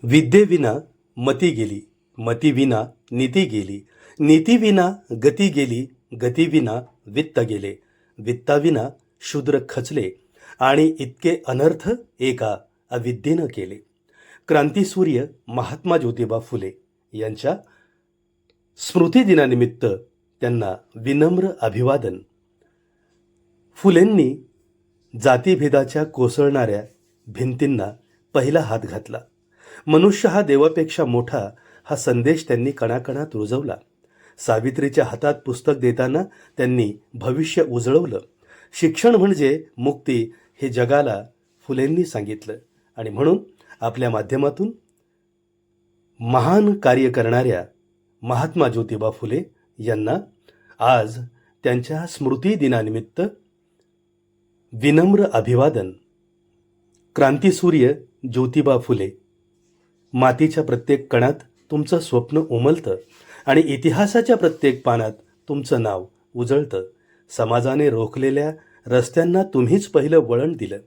विद्येविना मती गेली, मतीविना नीती गेली, नीतीविना गती गेली, गतीविना वित्त गेले, वित्ताविना शूद्र खचले आणि इतके अनर्थ एका अविद्येनं केले. क्रांतीसूर्य महात्मा ज्योतिबा फुले यांच्या स्मृतिदिनानिमित्त त्यांना विनम्र अभिवादन. फुलेंनी जातीभेदाच्या कोसळणाऱ्या भिंतींना पहिला हात घातला. मनुष्य हा देवापेक्षा मोठा हा संदेश त्यांनी कणाकणात रुजवला. सावित्रीच्या हातात पुस्तक देताना त्यांनी भविष्य उजळवलं. शिक्षण म्हणजे मुक्ती हे जगाला फुलेंनी सांगितलं आणि म्हणून आपल्या माध्यमातून महान कार्य करणाऱ्या महात्मा ज्योतिबा फुले यांना आज त्यांच्या स्मृती दिनानिमित्त विनम्र अभिवादन. क्रांतीसूर्य ज्योतिबा फुले, मातीच्या प्रत्येक कणात तुमचं स्वप्न उमलतं आणि इतिहासाच्या प्रत्येक पानात तुमचं नाव उजळतं. समाजाने रोखलेल्या रस्त्यांना तुम्हीच पहिलं वळण दिलं.